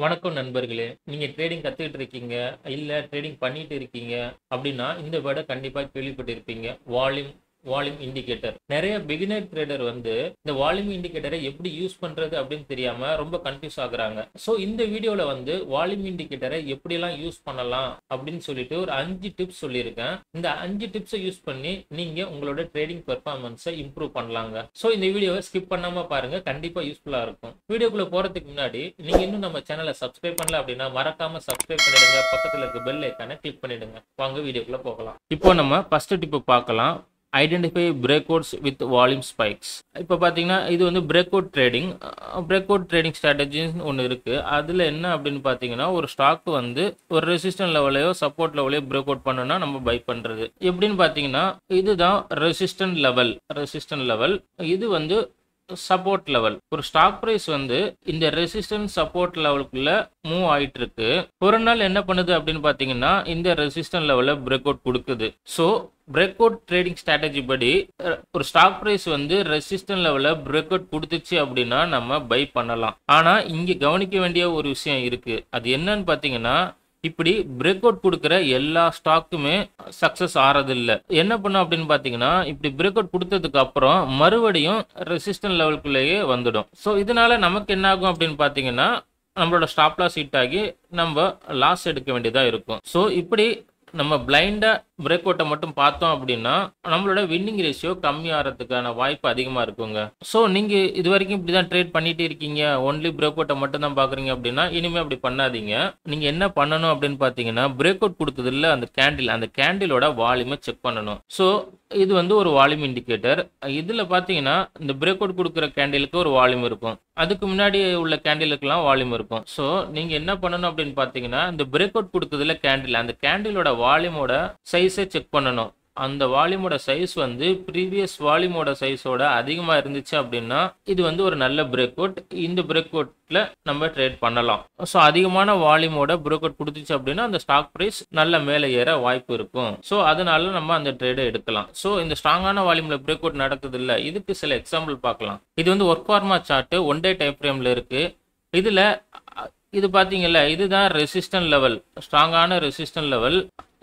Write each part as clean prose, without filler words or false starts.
வணக்கம் நண்பர்களே. நீங்க ட்ரேடிங் கத்துக்கிட்டு இருக்கீங்க, இல்ல ட்ரேடிங் பண்ணிட்டு இருக்கீங்க அப்படின்னா, இந்த வேர்ட கண்டிப்பா கேள்விப்பட்டிருப்பீங்க. Volume volume indicator. நெறைய பிகினர் ட்ரேடர் வந்து இந்த வால்யூம் இண்டிகேட்டரை எப்படி யூஸ் பண்றது அப்படின்னு தெரியாம ரொம்ப கன்ஃப்யூஸ் ஆகுறாங்க. ஸோ இந்த வீடியோல வந்து வால்யூம் இண்டிகேட்டரை எப்படியெல்லாம் யூஸ் பண்ணலாம் அப்படின்னு சொல்லிட்டு ஒரு 5 டிப்ஸ் சொல்லியிருக்கேன். இந்த 5 டிப்ஸை யூஸ் பண்ணி நீங்க உங்களோட ட்ரேடிங் பெர்ஃபார்மன்ஸை இம்ப்ரூவ் பண்ணலாங்க. ஸோ இந்த வீடியோவை ஸ்கிப் பண்ணாம பாருங்க. கண்டிப்பா யூஸ்ஃபுல்லா இருக்கும். வீடியோக்குள்ள போறதுக்கு முன்னாடி நீங்க இன்னும் நம்ம சேனலை சப்ஸ்கிரைப் பண்ணல அப்படின்னா மறக்காம சப்ஸ்கிரைப் பண்ணிடுங்க. பக்கத்துல இருக்க பெல் ஐக்கானை கிளிக் பண்ணிடுங்க. வாங்க வீடியோக்குள்ள போகலாம். இப்போ நம்ம ஃபர்ஸ்ட் டிப் பார்க்கலாம். Identify breakouts with volume spikes. இப்போ பார்த்தீங்கன்னா இது வந்து பிரேக்அவுட் ட்ரேடிங் ஸ்ட்ராட்டஜின்னு ஒன்று இருக்குது. அதில் என்ன அப்படின்னு பார்த்தீங்கன்னா, ஒரு ஸ்டாக் வந்து ஒரு ரெசிஸ்டன்ட் லெவலையோ சப்போர்ட் லெவலையோ பிரேக் அவுட் பண்ணணும்னா நம்ம பை பண்ணுறது எப்படின்னு பார்த்தீங்கன்னா, இதுதான் ரெசிஸ்டன்ட் லெவல். இது வந்து சப்போர்ட் லெவல். ஒரு ஸ்டாக் பிரைஸ் வந்து இந்த ரெசிஸ்டன்ஸ் சப்போர்ட் லெவலுக்குள்ள மூவ் ஆயிட்டு இருக்கு. ஒரு நாள் என்ன பண்ணுது அப்படின்னு பாத்தீங்கன்னா, இந்த ரெசிஸ்டன்ட் லெவல பிரேக் அவுட் கொடுக்குது. So break out trading strategy படி ஒரு ஸ்டாக் பிரைஸ் வந்து ரெசிஸ்டன்ட் லெவல பிரேக் அவுட் கொடுத்துச்சு அப்படின்னா நம்ம பை பண்ணலாம். ஆனா இங்க கவனிக்க வேண்டிய ஒரு விஷயம் இருக்கு. அது என்னன்னு பாத்தீங்கன்னா, இப்படி பிரேக் அவுட் கொடுக்குற எல்லா ஸ்டாக்குமே சக்சஸ் ஆறது இல்லை. என்ன பண்ணும் அப்படின்னு பாத்தீங்கன்னா, இப்படி பிரேக் அவுட் கொடுத்ததுக்கு அப்புறம் மறுபடியும் ரெசிஸ்டன்ட் லெவலுக்குள்ளேயே வந்துடும். ஸோ இதனால நமக்கு என்ன ஆகும் அப்படின்னு பாத்தீங்கன்னா, நம்மளோட ஸ்டாப் லாஸ் ஹிட் ஆகி நம்ம லாஸ் எடுக்க வேண்டியதா இருக்கும். ஸோ இப்படி நம்ம பிளைண்டா பிரேக் அவுட்டை மட்டும் பார்த்தோம் அப்படின்னா நம்மளோட வின்னிங் ரேஷியோ கம்மி ஆகிறதுக்கான வாய்ப்பு அதிகமாக இருக்குங்க. ஸோ நீங்கள் இது வரைக்கும் இப்படி தான் ட்ரேட் பண்ணிட்டு இருக்கீங்க, ஒன்லி பிரேக் அவுட்டை மட்டும் தான் பார்க்குறீங்க அப்படின்னா இனிமேல் அப்படி பண்ணாதீங்க. நீங்கள் என்ன பண்ணணும் அப்படின்னு பார்த்தீங்கன்னா, பிரேக் அவுட் கொடுக்குது இல்லை அந்த கேண்டிலோட வால்யூமை செக் பண்ணணும். ஸோ இது வந்து ஒரு வால்யூம் இண்டிகேட்டர். இதில் பார்த்தீங்கன்னா இந்த பிரேக் அவுட் கொடுக்குற கேண்டிலுக்கு ஒரு வால்யூம் இருக்கும், அதுக்கு முன்னாடி உள்ள கேண்டிலுக்குலாம் வால்யூம் இருக்கும். ஸோ நீங்கள் என்ன பண்ணணும் அப்படின்னு பார்த்தீங்கன்னா, இந்த பிரேக் அவுட் கொடுக்குதுல கேண்டில், அந்த கேண்டிலோட வால்யூமோட சைஸை செக் பண்ணணும். அந்த வால்யூமோட சைஸ் வந்து ப்ரீவியஸ் வால்யூமோட சைஸோட அதிகமாக இருந்துச்சு அப்படின்னா இது வந்து ஒரு நல்ல பிரேக் அவுட். இந்த பிரேக் அவுட்ல நம்ம ட்ரேட் பண்ணலாம். ஸோ அதிகமான வால்யூமோட பிரேக் அவுட் கொடுத்துச்சு அப்படின்னா அந்த ஸ்டாக் பிரைஸ் நல்ல மேலே ஏற வாய்ப்பு இருக்கும். ஸோ அதனால நம்ம அந்த ட்ரேடை எடுக்கலாம். ஸோ இந்த ஸ்ட்ராங்கான வால்யூம்ல பிரேக் அவுட் நடக்குது இல்லை, இதுக்கு சில எக்ஸாம்பிள் பார்க்கலாம். இது வந்து work pharma chart, one day time ஃப்ரேம்ல இருக்கு. இதுல இது பாத்தீங்கல்ல, இதுதான் ரெசிஸ்டன்ட் லெவல், ஸ்ட்ராங்கான ரெசிஸ்டன்ட் லெவல்.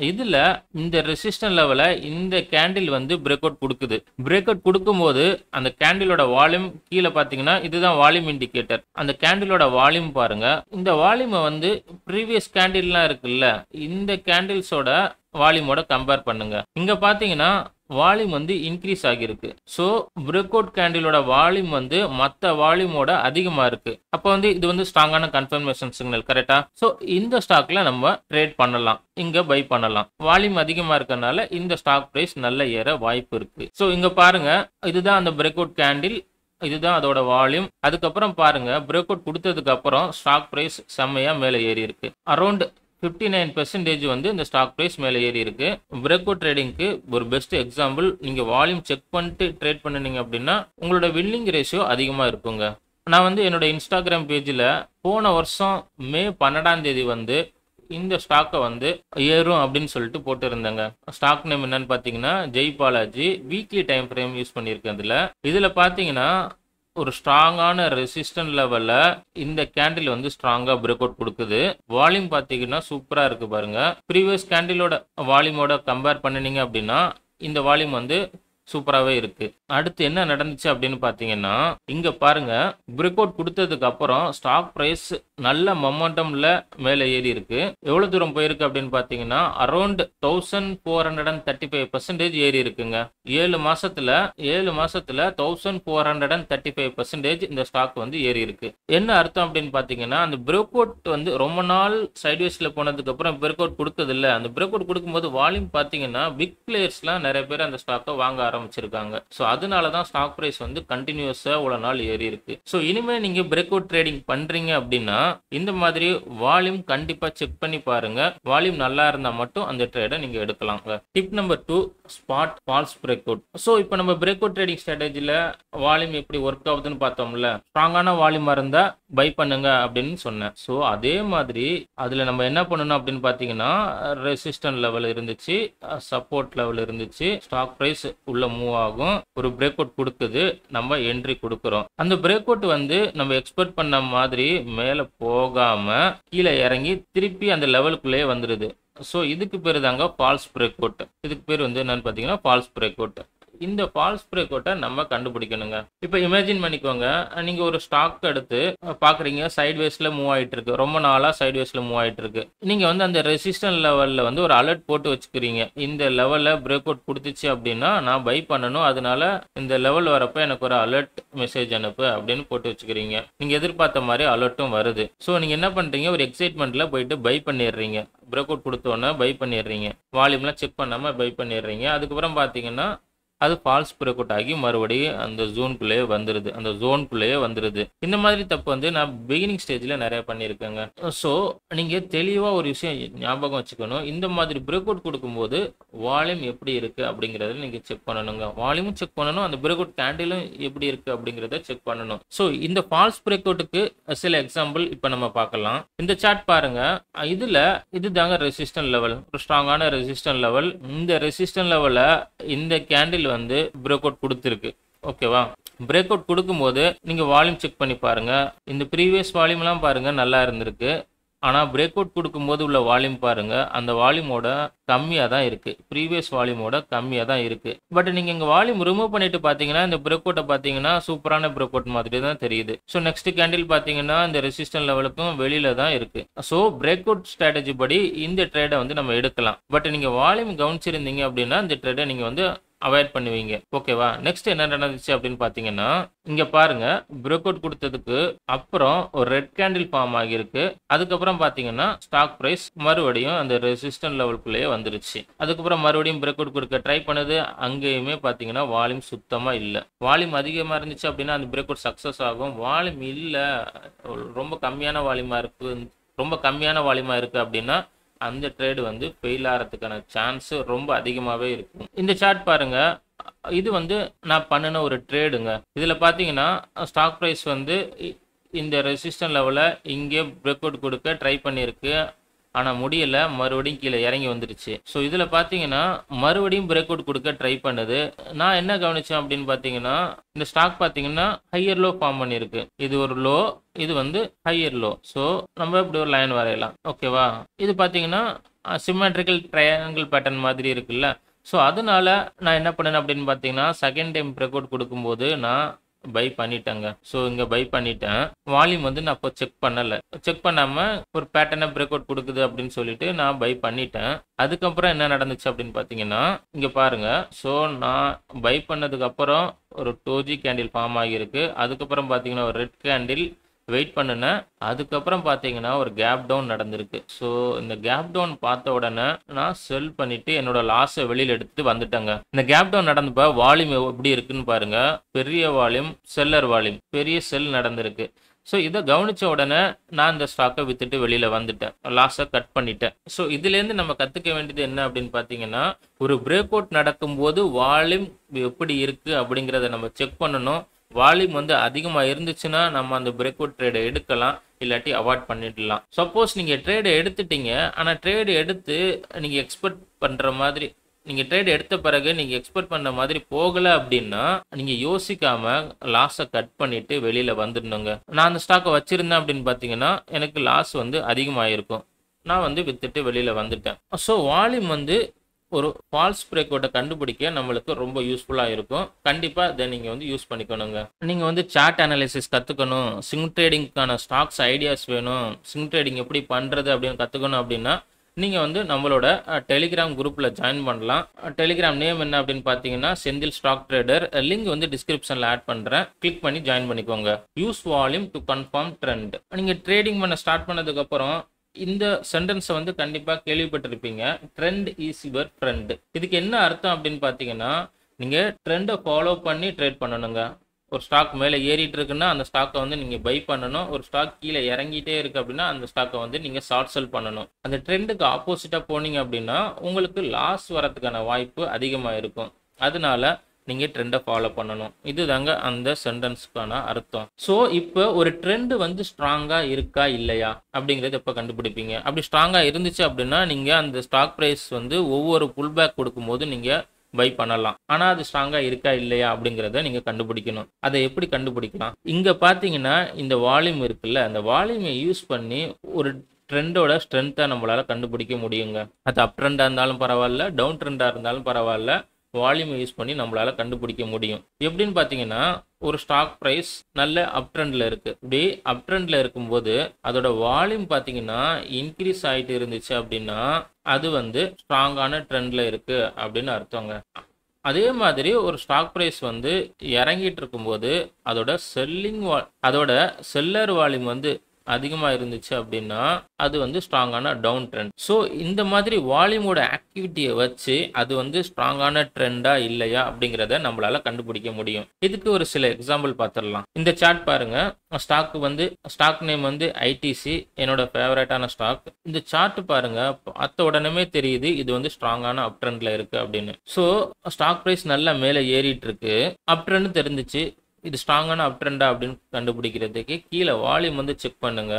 இதுல இந்த ரெசிஸ்டன்ட் லெவலை இந்த கேண்டில் வந்து பிரேக் அவுட் கொடுக்குது. பிரேக் அவுட் கொடுக்கும்போது அந்த கேண்டிலோட வால்யூம் கீழே பாத்தீங்கன்னா இதுதான் வால்யூம் இண்டிகேட்டர். அந்த கேண்டிலோட வால்யூம் பாருங்க. இந்த வால்யூமை வந்து ப்ரீவியஸ் கேண்டில்லாம் இருக்குல்ல, இந்த கேண்டில்ஸோட வால்யூமோட கம்பேர் பண்ணுங்க. இங்க பாத்தீங்கன்னா வால்யூம் வந்து இன்க்ரீஸ் ஆகிருக்கு. ஸோ பிரேக் அவுட் கேண்டிலோட வால்யூம் வந்து மற்ற வால்யூமோட அதிகமாக இருக்கு. அப்போ வந்து இது வந்து ஸ்ட்ராங்கான கன்ஃபர்மேஷன் சிக்னல், கரெக்டா? ஸோ இந்த ஸ்டாக்ல நம்ம ட்ரேட் பண்ணலாம், இங்க பை பண்ணலாம். வால்யூம் அதிகமாக இருக்கறனால இந்த ஸ்டாக் பிரைஸ் நல்ல ஏற வாய்ப்பு இருக்கு. ஸோ இங்க பாருங்க, இதுதான் அந்த பிரேக் அவுட் கேண்டில், இதுதான் அதோட வால்யூம். அதுக்கப்புறம் பாருங்க, பிரேக் அவுட் கொடுத்ததுக்கு அப்புறம் ஸ்டாக் பிரைஸ் செம்மையா மேலே ஏறி இருக்கு. அரௌண்ட் 59% வந்து இந்த ஸ்டாக் பிரைஸ் மேலே ஏறி இருக்கு. பிரேக் அவுட் ட்ரேடிங்க்கு ஒரு பெஸ்ட் எக்ஸாம்பிள். நீங்க வால்யூம் செக் பண்ணிட்டு ட்ரேட் பண்ணுனீங்க அப்படின்னா உங்களோட வின்னிங் ரேஷியோ அதிகமா இருக்குங்க. நான் வந்து என்னோட இன்ஸ்டாகிராம் பேஜில் போன வருஷம் மே 12 வந்து இந்த ஸ்டாக்கை வந்து ஏறும் அப்படின்னு சொல்லிட்டு போட்டு இருந்தேங்க. ஸ்டாக் நேம் என்னன்னு பார்த்தீங்கன்னா Jai Balaji. Weekly time frame use பண்ணியிருக்கேன். இதுல பார்த்தீங்கன்னா ஒரு ஸ்ட்ராங்கான ரெசிஸ்டன்ட் லெவல்ல இந்த கேண்டில் வந்து ஸ்ட்ராங்கா பிரேக் அவுட் கொடுக்குது. வால்யூம் பாத்தீங்கன்னா சூப்பரா இருக்கு பாருங்க. ப்ரீவியஸ் கேண்டிலோட வால்யூமோட கம்பேர் பண்ணினீங்க அப்படின்னா இந்த வால்யூம் வந்து சூப்பராகவே இருக்கு. அடுத்து என்ன நடந்துச்சு அப்படின்னு பார்த்தீங்கன்னா, இங்க பாருங்க, பிரேக் அவுட் கொடுத்ததுக்கு அப்புறம் ஸ்டாக் பிரைஸ் நல்ல மொமெண்டம்ல மேலே ஏறி இருக்கு. எவ்வளவு தூரம் போயிருக்கு அப்படின்னு பார்த்தீங்கன்னா அரௌண்ட் 1435% ஏறி இருக்குங்க. 7 மாசத்துல 1435% இந்த ஸ்டாக் வந்து ஏறி இருக்கு. என்ன அர்த்தம் அப்படின்னு பார்த்தீங்கன்னா, அந்த பிரேக் அவுட் வந்து ரொம்ப நாள் சைட்வேஸ்ல போனதுக்கு அப்புறம் பிரேக் அவுட் கொடுத்தது இல்லை. அந்த பிரேக் அவுட் கொடுக்கும்போது வால்யூம் பார்த்தீங்கன்னா பிக் பிளேயர்ஸ்லாம் நிறைய பேர் அந்த ஸ்டாக்கை வாங்க ஆரம்பிச்சிருக்காங்க. ஸோ அதனால தான் ஸ்டாக் பிரைஸ் வந்து கண்டினியூஸா இவ்வளவு நாள் ஏறி இருக்கு. ஸோ இனிமே நீங்க பிரேக் அவுட் ட்ரேடிங் பண்றீங்க அப்படின்னா இந்த மாதிரி வால்யூம் கண்டிப்பா செக் பண்ணி பாருங்க. வால்யூம் நல்லா இருந்தா மட்டும் அந்த ட்ரேடை நீங்க எடுக்கலாம். Tip number 2, spot false break out. So இப்போ நம்ம பிரேக் அவுட் ட்ரேடிங் ஸ்ட்ராட்டஜில வால்யூம் எப்படி ஒர்க் ஆகுதுன்னு பார்த்தோம்ல. ஸ்ட்ராங்கான வால்யூமா இருந்தா பை பண்ணுங்க அப்படின்னு சொன்னேன். ஸோ அதே மாதிரி அதுல நம்ம என்ன பண்ணணும் அப்படின்னு பார்த்தீங்கன்னா, ரெசிஸ்டன்ட் லெவல் இருந்துச்சு, சப்போர்ட் லெவல் இருந்துச்சு, ஸ்டாக் பிரைஸ் உள்ள லெவல்ல மூவ் ஆகும். ஒரு பிரேக் அவுட் கொடுக்குது, நம்ம என்ட்ரி கொடுக்குறோம். அந்த பிரேக் அவுட் வந்து நம்ம எக்ஸ்பெக்ட் பண்ண மாதிரி மேலே போகாம கீழே இறங்கி திருப்பி அந்த லெவலுக்குள்ளேயே வந்துடுது. ஸோ இதுக்கு பேர் தாங்க ஃபால்ஸ் பிரேக் அவுட். இதுக்கு பேர் வந்து என்னன்னு பார்த்தீங்கன்னா ஃபால்ஸ் பிரேக் அவுட். இந்த ஃபால்ஸ் பிரேக் அவுட்டை நம்ம கண்டுபிடிக்கணுங்க. இப்போ இமேஜின் பண்ணிக்கோங்க, நீங்க ஒரு ஸ்டாக் எடுத்து பாக்குறீங்க, சைட்வேஸ்ல மூவ் ஆயிட்டு இருக்கு, ரொம்ப நாளா சைட்வேஸ்ல மூவ் ஆயிட்டு இருக்கு. நீங்க வந்து அந்த ரெசிஸ்டன்ட் லெவல்ல வந்து ஒரு அலர்ட் போட்டு வச்சுக்கிறீங்க. இந்த லெவல்ல பிரேக் அவுட் கொடுத்துச்சு அப்படின்னா நான் பை பண்ணணும், அதனால இந்த லெவல் வரப்ப எனக்கு ஒரு அலர்ட் மெசேஜ் அனுப்பு அப்படின்னு போட்டு வச்சுக்கிறீங்க. நீங்க எதிர்பார்த்த மாதிரி அலர்ட்டும் வருது. ஸோ நீங்க என்ன பண்றீங்க, ஒரு எக்ஸைட்மெண்ட்ல போயிட்டு பை பண்ணிடுறீங்க. பிரேக் அவுட் கொடுத்தோன்னே பை பண்ணிடுறீங்க, வால்யூம்லாம் செக் பண்ணாம பை பண்ணிடுறீங்க. அதுக்கப்புறம் பாத்தீங்கன்னா அது ஃபால்ஸ் பிரேக் அவுட் ஆகி மறுபடியும் அந்த ஜோனுக்குள்ளேயே வந்துடுது. இந்த மாதிரி தப்பு வந்து நான் பிகினிங் ஸ்டேஜில் நிறைய பண்ணியிருக்கேங்க. ஸோ நீங்கள் தெளிவாக ஒரு விஷயம் ஞாபகம் வச்சுக்கணும், இந்த மாதிரி பிரேக் அவுட் கொடுக்கும்போது வால்யூம் எப்படி இருக்குது அப்படிங்கிறத நீங்கள் செக் பண்ணணுங்க. வால்யூமும் செக் பண்ணணும், அந்த பிரேக் அவுட் கேண்டிலும் எப்படி இருக்குது அப்படிங்கிறத செக் பண்ணணும். ஸோ இந்த ஃபால்ஸ் பிரேக் அவுட்டுக்கு சில எக்ஸாம்பிள் இப்போ நம்ம பார்க்கலாம். இந்த சார்ட் பாருங்க, இது தாங்க ரெசிஸ்டன்ட் லெவல், ஒரு ஸ்ட்ராங்கான ரெசிஸ்டன்ட் லெவல். இந்த ரெசிஸ்டன்ட் லெவலை இந்த கேண்டில் வந்து பிரேக் அவுட் கொடுத்துருக்கு. ஓகேவா? பிரேக் அவுட் கொடுக்கும்போது நீங்க வால்யூம் செக் பண்ணி பாருங்க. இந்த ப்ரீவியஸ் வால்யூம்லாம் பாருங்க நல்லா இருந்திருக்கு. ஆனா பிரேக் அவுட் கொடுக்கும்போது உள்ள வால்யூம் பாருங்க, அந்த வால்யூமோட கம்மியா தான் இருக்கு, ப்ரீவியஸ் வால்யூமோட கம்மியா தான் இருக்கு. பட் நீங்க இங்க வால்யூம் ரிமூவ் பண்ணிட்டு பாத்தீங்கன்னா இந்த பிரேக் அவுட்டை பாத்தீங்கன்னா சூப்பரான பிரேக் அவுட் மாதிரி தான் தெரியுது. ஸோ நெக்ஸ்ட் கேண்டில் பாத்தீங்கன்னா இந்த ரெசிஸ்டன்ட் லெவலுக்கும் வெளியில தான் இருக்கு. ஸோ பிரேக் அவுட் ஸ்ட்ராட்டஜி படி இந்த ட்ரேடை வந்து நம்ம எடுக்கலாம். பட் நீங்க வால்யூம் கவனிச்சிருந்தீங்க அப்படின்னா இந்த ட்ரேடை நீங்க வந்து அவாய்ட் பண்ணுவீங்க. ஓகேவா? நெக்ஸ்ட் என்ன நடந்துச்சு அப்படின்னு பாத்தீங்கன்னா, இங்க பாருங்க, பிரேக் அவுட் கொடுத்ததுக்கு அப்புறம் ஒரு ரெட் கேண்டில் ஃபார்ம் ஆகியிருக்கு. அதுக்கப்புறம் பாத்தீங்கன்னா ஸ்டாக் பிரைஸ் மறுபடியும் அந்த ரெசிஸ்டன்ட் லெவலுக்குள்ளேயே வந்துருச்சு. அதுக்கப்புறம் மறுபடியும் பிரேக் அவுட் கொடுக்க ட்ரை பண்ணுது. அங்கேயுமே பாத்தீங்கன்னா வால்யூம் சுத்தமா இல்லை. வால்யூம் அதிகமா இருந்துச்சு அப்படின்னா அந்த பிரேக் அவுட் சக்சஸ் ஆகும். வால்யூம் இல்லை, ரொம்ப கம்மியான வால்யூமா இருக்கு அப்படின்னா அந்த ட்ரேடு வந்து ஃபெயில் ஆகிறதுக்கான சான்ஸ் ரொம்ப அதிகமாகவே இருக்கும். இந்த சார்ட் பாருங்க, இது வந்து நான் பண்ணின ஒரு ட்ரேடுங்க. இதில் பார்த்தீங்கன்னா ஸ்டாக் ப்ரைஸ் வந்து இந்த ரெசிஸ்டன்ட் லெவலை இங்கே பிரேக் அவுட் கொடுக்க ட்ரை பண்ணியிருக்கு, ஆனால் முடியலை, மறுபடியும் கீழே இறங்கி வந்துருச்சு. ஸோ இதில் பார்த்தீங்கன்னா மறுபடியும் பிரேக் அவுட் கொடுக்க ட்ரை பண்ணுது. நான் என்ன கவனிச்சேன் அப்படின்னு பார்த்தீங்கன்னா, இந்த ஸ்டாக் பார்த்தீங்கன்னா ஹையர் லோ ஃபார்ம் பண்ணியிருக்கு. இது ஒரு லோ, இது வந்து ஹையர் லோ. ஸோ நம்ம இப்படி ஒரு லைன் வரையலாம். ஓகேவா? இது பார்த்தீங்கன்னா சிமெட்ரிக்கல் ட்ரையாங்கிள் பேட்டர்ன் மாதிரி இருக்குல்ல. ஸோ அதனால நான் என்ன பண்ணேன் அப்படின்னு பார்த்தீங்கன்னா, செகண்ட் டைம் பிரேக் அவுட் கொடுக்கும்போது நான் பை பண்ணிட்டேங்க. ஸோ இங்கே பை பண்ணிட்டேன். வால்யூம் வந்து நான் இப்போ செக் பண்ணாமல் ஒரு பேட்டர்னை பிரேக் அவுட் கொடுக்குது அப்படின்னு சொல்லிட்டு நான் பை பண்ணிட்டேன். அதுக்கப்புறம் என்ன நடந்துச்சு அப்படின்னு பார்த்தீங்கன்னா, இங்கே பாருங்க. ஸோ நான் பை பண்ணதுக்கு அப்புறம் ஒரு டோஜி கேண்டில் ஃபார்ம் ஆகியிருக்கு. அதுக்கப்புறம் பார்த்தீங்கன்னா ஒரு ரெட் கேண்டில் வெயிட் பண்ணுனேன். அதுக்கப்புறம் பார்த்தீங்கன்னா ஒரு கேப் டவுன் நடந்திருக்கு. ஸோ இந்த கேப் டவுன் பார்த்த உடனே நான் செல் பண்ணிட்டு என்னோட லாஸை வெளியில் எடுத்துட்டு வந்துட்டேங்க. இந்த கேப் டவுன் நடந்தப்ப வால்யூம் எப்படி இருக்குன்னு பாருங்க, பெரிய வால்யூம், செல்லர் வால்யூம், பெரிய செல் நடந்திருக்கு. ஸோ இதை கவனிச்ச உடனே நான் இந்த ஸ்டாக்கை வித்துட்டு வெளியில வந்துட்டேன், லாஸை கட் பண்ணிட்டேன். ஸோ இதுலேருந்து நம்ம கற்றுக்க வேண்டியது என்ன அப்படின்னு பார்த்தீங்கன்னா, ஒரு பிரேக் அவுட் நடக்கும்போது வால்யூம் எப்படி இருக்கு அப்படிங்கிறத நம்ம செக் பண்ணணும். வால்யூம் வந்து அதிகமாக இருந்துச்சுன்னா நம்ம அந்த பிரேக் அவுட் ட்ரேடை எடுக்கலாம், இல்லாட்டி அவாய்ட் பண்ணிடலாம். சப்போஸ் நீங்கள் ட்ரேடை எடுத்துட்டீங்க, ஆனால் ட்ரேடு எடுத்து நீங்கள் எக்ஸ்பெக்ட் பண்ணுற மாதிரி, நீங்கள் ட்ரேட் எடுத்த பிறகு நீங்கள் எக்ஸ்பெக்ட் பண்ண மாதிரி போகலை அப்படின்னா நீங்கள் யோசிக்காமல் லாஸை கட் பண்ணிவிட்டு வெளியில் வந்துடணுங்க. நான் அந்த ஸ்டாக்கை வச்சுருந்தேன் அப்படின்னு பார்த்தீங்கன்னா எனக்கு லாஸ் வந்து அதிகமாகிருக்கும். நான் வந்து வித்துட்டு வெளியில் வந்துட்டேன். ஸோ வால்யூம் வந்து ஒரு ஃபால்ஸ் பிரேக் அவுட்டை கண்டுபிடிக்க நம்மளுக்கு ரொம்ப யூஸ்ஃபுல்லாக இருக்கும். கண்டிப்பாக இதை நீங்கள் வந்து யூஸ் பண்ணிக்கணுங்க. நீங்கள் வந்து சார்ட் அனாலிசிஸ் கற்றுக்கணும், ஸ்விங் ட்ரேடிங்க்கான ஸ்டாக்ஸ் ஐடியாஸ் வேணும், ஸ்விங் ட்ரேடிங் எப்படி பண்ணுறது அப்படின்னு கற்றுக்கணும் அப்படின்னா நீங்கள் வந்து நம்மளோட டெலிகிராம் குரூப்பில் ஜாயின் பண்ணலாம். டெலிகிராம் நேம் என்ன அப்படின்னு பார்த்தீங்கன்னா செந்தில் ஸ்டாக் ட்ரேடர். லிங்க் வந்து டிஸ்கிரிப்ஷனில் ஆட் பண்ணுறேன், கிளிக் பண்ணி ஜாயின் பண்ணிக்கோங்க. Use volume to confirm trend. நீங்கள் ட்ரேடிங் பண்ண ஸ்டார்ட் பண்ணதுக்கப்புறம் இந்த சென்டென்ஸை வந்து கண்டிப்பாக கேள்விப்பட்டிருப்பீங்க, ட்ரெண்ட் இஸ் யுவர் ஃப்ரெண்ட். இதுக்கு என்ன அர்த்தம் அப்படின்னு பார்த்தீங்கன்னா, நீங்கள் ட்ரெண்டை ஃபாலோ பண்ணி ட்ரேட் பண்ணணுங்க. ஒரு ஸ்டாக் மேலே ஏறிட்டு இருக்குன்னா அந்த ஸ்டாக்கை வந்து நீங்கள் பை பண்ணணும். ஒரு ஸ்டாக் கீழே இறங்கிட்டே இருக்கு அப்படின்னா அந்த ஸ்டாக்கை வந்து நீங்கள் ஷார்ட் செல் பண்ணணும். அந்த ட்ரெண்டுக்கு ஆப்போசிட்டாக போனீங்க அப்படின்னா உங்களுக்கு லாஸ் வரதுக்கான வாய்ப்பு அதிகமாக இருக்கும். அதனால நீங்கள் ட்ரெண்டை ஃபாலோ பண்ணணும். இதுதாங்க அந்த சென்டென்ஸுக்கான அர்த்தம். ஸோ இப்போ ஒரு ட்ரெண்டு வந்து ஸ்ட்ராங்காக இருக்கா இல்லையா அப்படிங்கிறது எப்போ கண்டுபிடிப்பீங்க? அப்படி ஸ்ட்ராங்காக இருந்துச்சு அப்படின்னா நீங்கள் அந்த ஸ்டாக் ப்ரைஸ் வந்து ஒவ்வொரு புல் பேக் கொடுக்கும்போது நீங்கள் பை பண்ணலாம். ஆனா அது ஸ்ட்ராங்கா இருக்கா இல்லையா அப்படிங்கிறத நீங்க கண்டுபிடிக்கணும். அதை எப்படி கண்டுபிடிக்கலாம்? இங்க பார்த்தீங்கன்னா இந்த வால்யூம் இருக்குல்ல, அந்த வால்யூமை யூஸ் பண்ணி ஒரு ட்ரெண்டோட ஸ்ட்ரென்த்தை நம்மளால கண்டுபிடிக்க முடியுங்க. அது அப் ட்ரெண்டாக இருந்தாலும் பரவாயில்ல, டவுன் ட்ரெண்டாக இருந்தாலும் பரவாயில்ல, வால்யூமை யூஸ் பண்ணி நம்மளால கண்டுபிடிக்க முடியும். எப்படின்னு பார்த்தீங்கன்னா ஒரு ஸ்டாக் ப்ரைஸ் நல்ல அப் ட்ரெண்டில் இருக்கு. இப்படி அப் ட்ரெண்டில் இருக்கும்போது அதோட வால்யூம் பார்த்தீங்கன்னா இன்க்ரீஸ் ஆகிட்டு இருந்துச்சு அப்படின்னா அது வந்து ஸ்ட்ராங்கான ட்ரெண்டில் இருக்கு அப்படின்னு அர்த்தங்க. அதே மாதிரி ஒரு ஸ்டாக் ப்ரைஸ் வந்து இறங்கிட்டு இருக்கும்போது அதோட செல்லர் வால்யூம் வந்து அதிகமாக இருந்துச்சு அப்படின்னா அது வந்து ஸ்ட்ராங்கான டவுன் ட்ரெண்ட். ஸோ இந்த மாதிரி வால்யூமோட ஆக்டிவிட்டியை வச்சு அது வந்து ஸ்ட்ராங்கான ட்ரெண்டா இல்லையா அப்படிங்கிறத நம்மளால கண்டுபிடிக்க முடியும். இதுக்கு ஒரு சில எக்ஸாம்பிள் பார்த்துடலாம். இந்த சார்ட் பாருங்க. ஸ்டாக் நேம் வந்து ஐடிசி, என்னோட ஃபேவரட்டான ஸ்டாக். இந்த சார்ட் பாருங்க, பார்த்த உடனே தெரியுது இது வந்து ஸ்ட்ராங்கான அப் ட்ரெண்ட்ல இருக்கு அப்படின்னு. ஸோ ஸ்டாக் ப்ரைஸ் நல்லா மேலே ஏறிட்டு இருக்கு, அப் ட்ரெண்ட் தெரிஞ்சிச்சு. இது ஸ்ட்ராங்கான அப் ட்ரெண்டா அப்படின்னு கண்டுபிடிக்கிறதுக்கு கீழே வால்யூம் வந்து செக் பண்ணுங்க.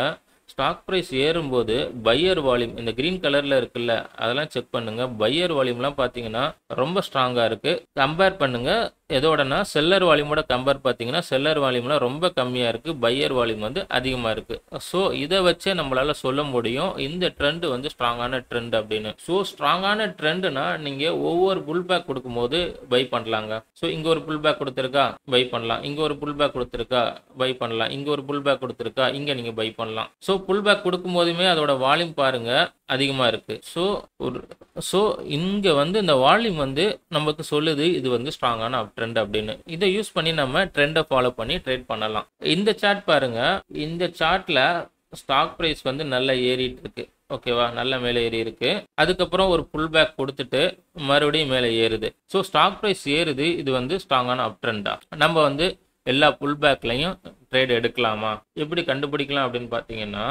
ஸ்டாக் ப்ரைஸ் ஏறும்போது பையர் வால்யூம் இந்த கிரீன் கலர்ல இருக்குல்ல, அதெல்லாம் செக் பண்ணுங்க. பையர் வால்யூம்லாம் பார்த்தீங்கன்னா ரொம்ப ஸ்ட்ராங்கா இருக்கு. கம்பேர் பண்ணுங்க எதோடனா செல்லர் வால்யூமோட கம்பேர் பார்த்தீங்கன்னா செல்லர் வால்யூம்லாம் ரொம்ப கம்மியாக இருக்கு, பையர் வால்யூம் வந்து அதிகமாக இருக்கு. ஸோ இதை வச்சே நம்மளால சொல்ல முடியும் இந்த ட்ரெண்ட் வந்து ஸ்ட்ராங்கான ட்ரெண்ட் அப்படின்னு. ஸோ ஸ்ட்ராங்கான ட்ரெண்ட்னா நீங்க ஒவ்வொரு புல் பேக் கொடுக்கும்போது பை பண்ணலாங்க. ஸோ இங்க ஒரு புல் பேக் கொடுத்துருக்கா பை பண்ணலாம், இங்க ஒரு புல் பேக் கொடுத்துருக்கா பை பண்ணலாம், இங்க ஒரு புல் பேக் கொடுத்துருக்கா இங்க நீங்க பை பண்ணலாம். ஸோ புல் பேக் கொடுக்கும் போதுமே அதோட வால்யூம் பாருங்க அதிகமாக இருக்கு. ஸோ இங்க வந்து இந்த வால்யூம் வந்து நமக்கு சொல்லுது இது வந்து ஸ்ட்ராங்கான அப் ட்ரெண்ட் அப்படின்னு. இதை யூஸ் பண்ணி நம்ம ட்ரெண்டை ஃபாலோ பண்ணி ட்ரேட் பண்ணலாம். இந்த சார்ட் பாருங்க. இந்த சார்ட்ல ஸ்டாக் பிரைஸ் வந்து நல்லா ஏறிட்டு இருக்கு, ஓகேவா, நல்ல மேலே ஏறி இருக்கு. அதுக்கப்புறம் ஒரு புல் பேக் கொடுத்துட்டு மறுபடியும் மேலே ஏறுது. ஸோ ஸ்டாக் பிரைஸ் ஏறுது, இது வந்து ஸ்ட்ராங்கான அப் ட்ரெண்டா? நம்ம வந்து எல்லா புல் பேக்லையும் ட்ரேட் எடுக்கலாமா? எப்படி கண்டுபிடிக்கலாம் அப்படின்னு பார்த்தீங்கன்னா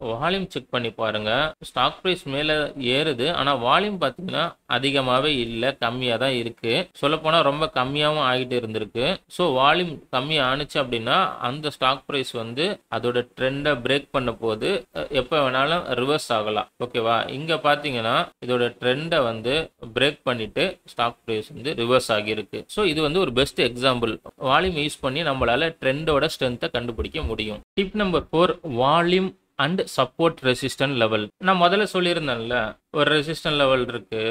வால்யூம் செக் பண்ணி பாருங்க. ஸ்டாக் ப்ரைஸ் மேலே ஏறுது, ஆனால் வால்யூம் பார்த்தீங்கன்னா அதிகமாகவே இல்லை, கம்மியாக தான் இருக்கு. சொல்லப்போனால் ரொம்ப கம்மியாகவும் ஆகிட்டு இருந்திருக்கு. ஸோ வால்யூம் கம்மியாக ஆணுச்சு அப்படின்னா அந்த ஸ்டாக் ப்ரைஸ் வந்து அதோட ட்ரெண்டை பிரேக் பண்ண போது எப்போ வேணாலும் ரிவர்ஸ் ஆகலாம், ஓகேவா. இங்கே பார்த்தீங்கன்னா இதோட ட்ரெண்டை வந்து பிரேக் பண்ணிட்டு ஸ்டாக் ப்ரைஸ் வந்து ரிவர்ஸ் ஆகியிருக்கு. ஸோ இது வந்து ஒரு பெஸ்ட் எக்ஸாம்பிள். வால்யூம் யூஸ் பண்ணி நம்மளால ட்ரெண்டோட ஸ்ட்ரென்த்தை கண்டுபிடிக்க முடியும். Tip number 4, volume and support resistant level. நான் முதல்ல சொல்லியிருந்தேன்ல, ஒரு ரெசிஸ்டன்ட் லெவல் இருக்கு,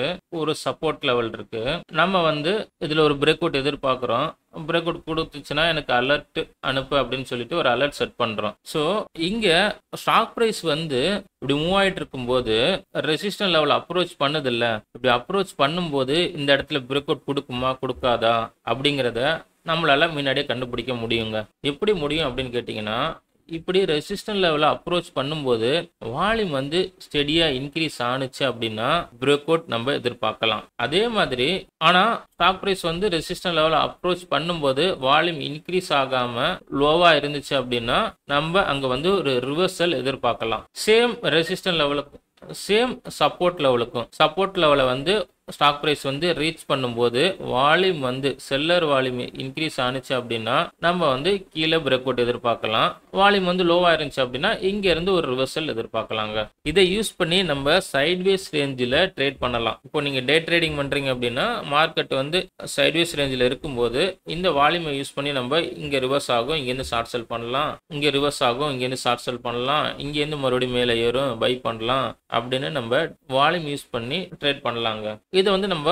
ஒரு சப்போர்ட் லெவல் இருக்கு. நம்ம வந்து இதுல ஒரு பிரேக் அவுட் எதிர்பார்க்குறோம். பிரேக் அவுட் கொடுத்துச்சுன்னா எனக்கு அலர்ட் அனுப்பு அப்படின்னு சொல்லிட்டு ஒரு அலர்ட் செட் பண்றோம். ஸோ இங்க ஸ்டாக் பிரைஸ் வந்து இப்படி மூவ் ஆயிட்டு இருக்கும்போது ரெசிஸ்டன்ட் லெவல் அப்ரோச் பண்ணுது இல்ல, இப்படி அப்ரோச் பண்ணும்போது இந்த இடத்துல பிரேக் அவுட் கொடுக்குமா கொடுக்காதா அப்படிங்கிறத நம்மளால முன்னாடியே கண்டுபிடிக்க முடியுங்க. எப்படி முடியும் அப்படின்னு கேட்டீங்கன்னா, இப்படி ரெசிஸ்டன்ட் லெவலில் அப்ரோச் பண்ணும்போது வால்யூம் வந்து ஸ்டெடியாக இன்க்ரீஸ் ஆணுச்சு அப்படின்னா பிரேக் அவுட் நம்ம எதிர்பார்க்கலாம். அதே மாதிரி ஆனால் ஸ்டாக் ப்ரைஸ் வந்து ரெசிஸ்டன்ட் லெவலில் அப்ரோச் பண்ணும்போது வால்யூம் இன்க்ரீஸ் ஆகாமல் லோவாக இருந்துச்சு அப்படின்னா நம்ம அங்கே வந்து ஒரு ரிவர்சல் எதிர்பார்க்கலாம். சேம் ரெசிஸ்டன்ட் லெவலுக்கும் சேம் சப்போர்ட் லெவலை வந்து ஸ்டாக் பிரைஸ் வந்து ரீச் பண்ணும்போது வால்யூம் வந்து செல்லர் வால்யூம் இன்க்ரீஸ் ஆனிச்சு அப்படின்னா நம்ம வந்து கீழே பிரேக் அவுட் எதிர்பார்க்கலாம். வால்யூம் வந்து லோவா இருந்துச்சு அப்படின்னா இங்க இருந்து ஒரு ரிவர்சல் எதிர்பார்க்கலாங்க. இதை யூஸ் பண்ணி நம்ம சைட்வேஸ் ரேஞ்சில் ட்ரேட் பண்ணலாம். இப்போ நீங்க டே ட்ரேடிங் பண்றீங்க அப்படின்னா மார்க்கெட் வந்து சைட்வேஸ் ரேஞ்சில் இருக்கும்போது இந்த வால்யூமை யூஸ் பண்ணி நம்ம இங்க ரிவர்ஸ் ஆகும், இங்கேருந்து ஷார்ட் செல் பண்ணலாம், இங்க ரிவர்ஸ் ஆகும், இங்கேருந்து ஷார்ட் செல் பண்ணலாம், இங்கேருந்து மறுபடியும் மேலே ஏறும், பை பண்ணலாம் அப்படின்னு நம்ம வால்யூம் யூஸ் பண்ணி ட்ரேட் பண்ணலாங்க. இதை வந்து நம்ம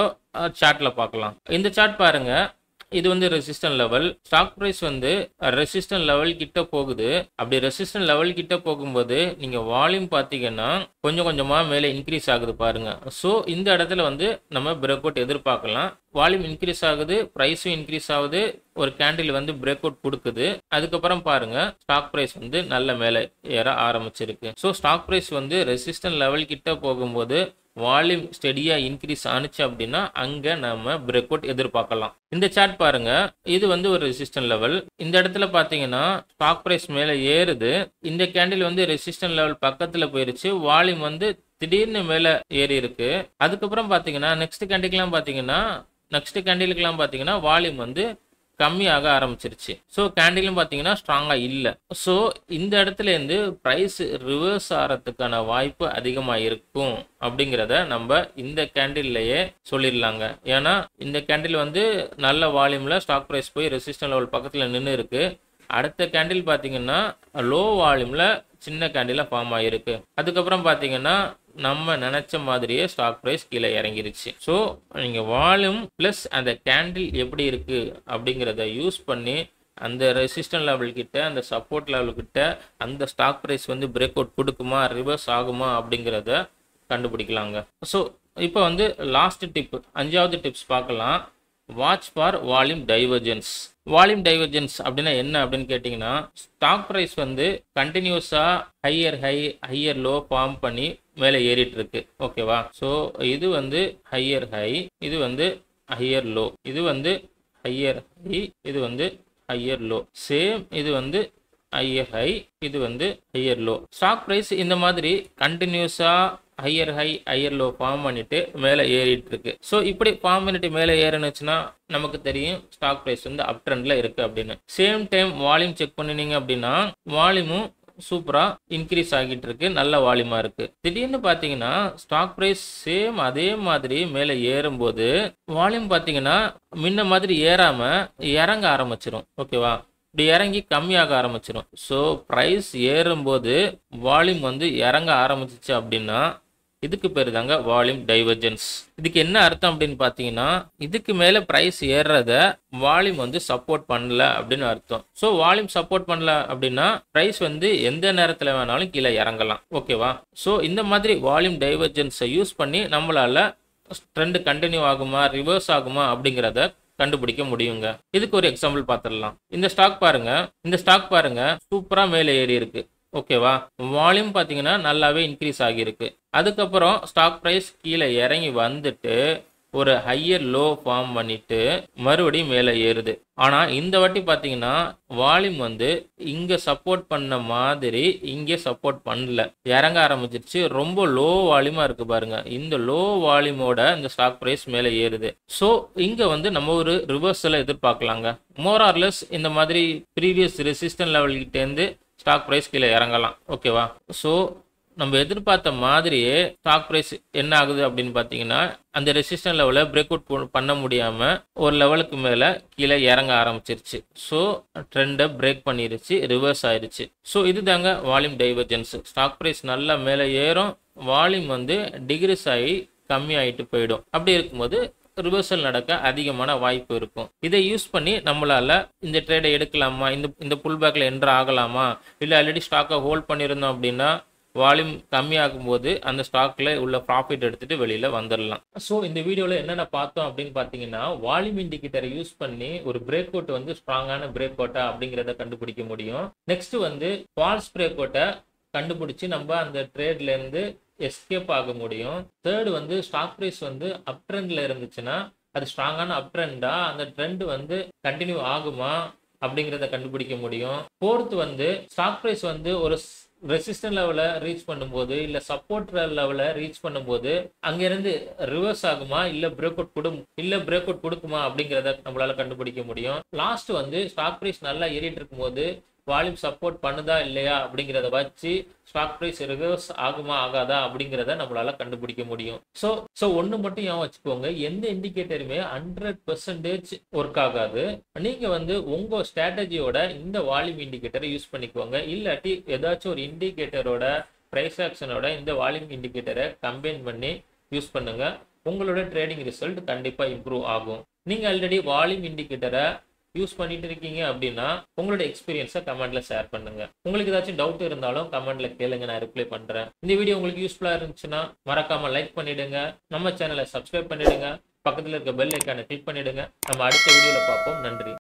சார்ட்ல பார்க்கலாம். இந்த சார்ட் பாருங்க, இது வந்து ரெசிஸ்டன்ட் லெவல். ஸ்டாக் பிரைஸ் வந்து ரெசிஸ்டன்ட் லெவல் கிட்ட போகுது. அப்படி ரெசிஸ்டன்ட் லெவல் கிட்ட போகும்போது நீங்க வால்யூம் பார்த்தீங்கன்னா கொஞ்சம் கொஞ்சமா மேலே இன்க்ரீஸ் ஆகுது பாருங்க. ஸோ இந்த இடத்துல வந்து நம்ம பிரேக் அவுட் எதிர்பார்க்கலாம். வால்யூம் இன்க்ரீஸ் ஆகுது, ப்ரைஸும் இன்க்ரீஸ் ஆகுது, ஒரு கேண்டில் வந்து பிரேக் அவுட் கொடுக்குது. அதுக்கப்புறம் பாருங்க ஸ்டாக் பிரைஸ் வந்து நல்ல மேலே ஏற ஆரம்பிச்சிருக்கு. ஸோ ஸ்டாக் பிரைஸ் வந்து ரெசிஸ்டன்ட் லெவல் கிட்ட போகும்போது வால்யூம் ஸ்டெடியா இன்க்ரீஸ் ஆனிச்சு அப்படின்னா அங்க நம்ம பிரேக் அவுட் எதிர்பார்க்கலாம். இந்த சார்ட் பாருங்க, இது வந்து ஒரு ரெசிஸ்டன்ட் லெவல். இந்த இடத்துல பாத்தீங்கன்னா ஸ்டாக் பிரைஸ் மேல ஏறுது, இந்த கேண்டில் வந்து ரெசிஸ்டன்ட் லெவல் பக்கத்துல போயிருச்சு, வால்யூம் வந்து திடீர்னு மேல ஏறி இருக்கு. அதுக்கப்புறம் பாத்தீங்கன்னா நெக்ஸ்ட் கேண்டிலுக்குலாம் பாத்தீங்கன்னா வால்யூம் வந்து கம்மியாக ஆரம்பிச்சிருச்சு. ஸோ கேண்டிலும் பார்த்தீங்கன்னா ஸ்ட்ராங்காக இல்லை. ஸோ இந்த இடத்துலேருந்து ப்ரைஸ் ரிவர்ஸ் ஆகிறதுக்கான வாய்ப்பு அதிகமாக இருக்கும் அப்படிங்கிறத நம்ம இந்த கேண்டில்லையே சொல்லிடலாங்க. ஏன்னா இந்த கேண்டில் வந்து நல்ல வால்யூமில் ஸ்டாக் ப்ரைஸ் போய் ரெசிஸ்டன்ட் லெவல் பக்கத்தில் நின்று இருக்கு. அடுத்த கேண்டில் பார்த்தீங்கன்னா லோ வால்யூமில் சின்ன கேண்டிலாக ஃபார்ம் ஆகிருக்கு. அதுக்கப்புறம் பார்த்தீங்கன்னா நம்ம நினச்ச மாதிரியே ஸ்டாக் ப்ரைஸ் கீழே இறங்கிருச்சு. ஸோ நீங்கள் வால்யூம் ப்ளஸ் அந்த கேண்டில் எப்படி இருக்குது அப்படிங்கிறத யூஸ் பண்ணி அந்த ரெசிஸ்டன்ட் லெவல் கிட்ட அந்த சப்போர்ட் லெவல் கிட்ட அந்த ஸ்டாக் ப்ரைஸ் வந்து பிரேக் அவுட் கொடுக்குமா ரிவர்ஸ் ஆகுமா அப்படிங்கிறத கண்டுபிடிக்கலாங்க. ஸோ இப்போ வந்து லாஸ்ட் டிப் 5வது டிப்ஸ் பார்க்கலாம். Watch for volume divergence. Volume divergence அப்படின்னா என்ன அப்படின்னு கேட்டிங்கன்னா, ஸ்டாக் ப்ரைஸ் வந்து கண்டினியூஸாக ஹையர் லோ ஃபார்ம் பண்ணி மேலே ஏறிட்டு இருக்கு. ஓகேவா? ஸோ இது வந்து ஹையர் ஹை, இது வந்து ஹையர் லோ, இது வந்து ஹையர் ஹை, இது வந்து ஹையர் லோ, சேம் இது வந்து ஹையர் ஹை, இது வந்து ஹையர் லோ. ஸ்டாக் ப்ரைஸ் இந்த மாதிரி கண்டினியூஸாக higher high higher low form பண்ணிட்டு மேலே ஏறிட்டு இருக்கு. ஸோ இப்படி ஃபார்ம் பண்ணிட்டு மேலே ஏறினுச்சுன்னா நமக்கு தெரியும் ஸ்டாக் ப்ரைஸ் வந்து அப் ட்ரெண்ட்ல இருக்கு அப்படின்னு. சேம் டைம் வால்யூம் செக் பண்ணினீங்க அப்படின்னா வால்யூமும் சூப்பரா இன்க்ரீஸ் ஆகிட்டு இருக்கு, நல்ல வால்யூமா இருக்கு. திடீர்னு பாத்தீங்கன்னா ஸ்டாக் பிரைஸ் சேம் அதே மாதிரி மேலே ஏறும்போது வால்யூம் பாத்தீங்கன்னா முன்ன மாதிரி ஏறாம இறங்க ஆரம்பிச்சிடும். ஓகேவா? இப்படி இறங்கி கம்மியாக ஆரம்பிச்சிடும். ஸோ ப்ரைஸ் ஏறும்போது வால்யூம் வந்து இறங்க ஆரம்பிச்சிச்சு அப்படின்னா இதுக்கு பேர் தாங்க வால்யூம் டைவர்ஜென்ஸ். இதுக்கு என்ன அர்த்தம் அப்படின்னு பார்த்தீங்கன்னா, இதுக்கு மேலே ப்ரைஸ் ஏறுறத வால்யூம் வந்து சப்போர்ட் பண்ணல அப்படின்னு அர்த்தம். ஸோ வால்யூம் சப்போர்ட் பண்ணல அப்படின்னா ப்ரைஸ் வந்து எந்த நேரத்தில் வேணாலும் கீழே இறங்கலாம். ஓகேவா? ஸோ இந்த மாதிரி வால்யூம் டைவர்ஜென்ஸை யூஸ் பண்ணி நம்மளால ட்ரெண்ட் கண்டினியூ ஆகுமா ரிவர்ஸ் ஆகுமா அப்படிங்கிறத கண்டுபிடிக்க முடியுங்க. இதுக்கு ஒரு எக்ஸாம்பிள் பார்த்துடலாம். இந்த ஸ்டாக் பாருங்க சூப்பரா மேலே ஏறி இருக்கு. ஓகேவா? வால்யூம் பார்த்தீங்கன்னா நல்லாவே இன்க்ரீஸ் ஆகியிருக்கு. அதுக்கப்புறம் ஸ்டாக் ப்ரைஸ் கீழே இறங்கி வந்துட்டு ஒரு ஹையர் லோ ஃபார்ம் பண்ணிட்டு மறுபடியும் மேலே ஏறுது. ஆனால் இந்த வாட்டி பார்த்தீங்கன்னா வால்யூம் வந்து இங்கே சப்போர்ட் பண்ண மாதிரி இங்கே சப்போர்ட் பண்ணல, இறங்க ஆரம்பிச்சிருச்சு. ரொம்ப லோ வால்யூமாக இருக்குது பாருங்க. இந்த லோ வால்யூமோட இந்த ஸ்டாக் ப்ரைஸ் மேலே ஏறுது. ஸோ இங்கே வந்து நம்ம ஒரு ரிவர்சலை எதிர்பார்க்கலாங்க. மோர் ஆர்லெஸ் இந்த மாதிரி ப்ரீவியஸ் ரெசிஸ்டன்ட் லெவல்கிட்டேருந்து ஸ்டாக் ப்ரைஸ் கீழே இறங்கலாம். ஓகேவா? ஸோ நம்ம எதிர்பார்த்த மாதிரியே ஸ்டாக் ப்ரைஸ் என்ன ஆகுது அப்படின்னு பார்த்தீங்கன்னா, அந்த ரெசிஸ்டன்ட் லெவலில் பிரேக் அவுட் பண்ண முடியாமல் ஒரு லெவலுக்கு மேலே கீழே இறங்க ஆரம்பிச்சிருச்சு. ஸோ ட்ரெண்டை பிரேக் பண்ணிருச்சு, ரிவர்ஸ் ஆயிடுச்சு. ஸோ இது தாங்க வால்யூம் டைவர்ஜென்ஸ். ஸ்டாக் ப்ரைஸ் நல்லா மேலே ஏறும், வால்யூம் வந்து டிக்ரீஸ் ஆகி கம்மி ஆகிட்டு போயிடும். அப்படி இருக்கும்போது ரிவர்சல் நடக்க அதிகமான வாய்ப்பு இருக்கும். இதை யூஸ் பண்ணி நம்மளால இந்த ட்ரேடை எடுக்கலாமா, இந்த புல் பேக்கில் என்ட்ரு ஆகலாமா, இல்லை ஆல்ரெடி ஸ்டாக்கை ஹோல்ட் பண்ணியிருந்தோம் அப்படின்னா வால்யூம் கம்மியாகும் போது அந்த ஸ்டாக்ல உள்ள ப்ராஃபிட் எடுத்துட்டு வெளியில வந்துடலாம். ஸோ இந்த வீடியோவில் என்னென்ன பார்த்தோம் அப்படின்னு பார்த்தீங்கன்னா, வால்யூம் இண்டிகேட்டரை யூஸ் பண்ணி ஒரு பிரேக் அவுட் வந்து ஸ்ட்ராங்கான பிரேக் அவுட்டா அப்படிங்கிறத கண்டுபிடிக்க முடியும். நெக்ஸ்ட் வந்து ஃபால்ஸ் பிரேக் அவுட்டை கண்டுபிடிச்சு நம்ம அந்த ட்ரேட்ல இருந்து எஸ்கேப் ஆக முடியும். தேர்ட் வந்து ஸ்டாக் ப்ரைஸ் வந்து அப் ட்ரெண்ட்ல இருந்துச்சுன்னா அது ஸ்ட்ராங்கான அப் ட்ரெண்டா, அந்த ட்ரெண்ட் வந்து கண்டினியூ ஆகுமா அப்படிங்கிறத கண்டுபிடிக்க முடியும். ஃபோர்த் வந்து ஸ்டாக் ப்ரைஸ் வந்து ஒரு ரெசிஸ்டன்ட் லெவலை ரீச் பண்ணும்போது இல்லை சப்போர்ட் லெவலை ரீச் பண்ணும்போது அங்கிருந்து ரிவர்ஸ் ஆகுமா இல்லை பிரேக் அவுட் கொடுக்குமா அப்படிங்கிறத நம்மளால கண்டுபிடிக்க முடியும். லாஸ்ட் வந்து ஸ்டாக் ப்ரைஸ் நல்லா ஏறிட்டு இருக்கும்போது வால்யூம் சப்போர்ட் பண்ணுதா இல்லையா அப்படிங்கிறத வச்சு ஸ்டாக் ப்ரைஸ் ரிவர்ஸ் ஆகுமா ஆகாதா அப்படிங்கிறத நம்மளால கண்டுபிடிக்க முடியும். ஸோ ஒன்று மட்டும் ஏன் வச்சுக்கோங்க, எந்த இண்டிகேட்டருமே 100% ஒர்க் ஆகாது. நீங்க வந்து உங்க ஸ்ட்ராட்டஜியோட இந்த வால்யூம் இண்டிகேட்டரை யூஸ் பண்ணிக்கோங்க. இல்லாட்டி ஏதாச்சும் ஒரு இண்டிகேட்டரோட பிரைஸ் ஆக்ஷனோட இந்த வால்யூம் இண்டிகேட்டரை கம்பைன் பண்ணி யூஸ் பண்ணுங்க. உங்களோட ட்ரேடிங் ரிசல்ட் கண்டிப்பா இம்ப்ரூவ் ஆகும். நீங்க ஆல்ரெடி வால்யூம் இண்டிகேட்டரை யூஸ் பண்ணிட்டு இருக்கீங்க அப்படின்னா உங்களோட எக்ஸ்பீரியன்ஸை கமெண்ட்ல ஷேர் பண்ணுங்க. உங்களுக்கு ஏதாச்சும் டவுட் இருந்தாலும் கமெண்ட்ல கேளுங்க, நான் ரிப்ளை பண்றேன். இந்த வீடியோ உங்களுக்கு யூஸ்ஃபுல்லா இருந்துச்சுன்னா மறக்காம லைக் பண்ணிடுங்க, நம்ம சேனலை சப்ஸ்கிரைப் பண்ணிடுங்க, பக்கத்துல இருக்க பெல் ஐக்கானை கிளிக் பண்ணிடுங்க. நம்ம அடுத்த வீடியோல பார்ப்போம். நன்றி.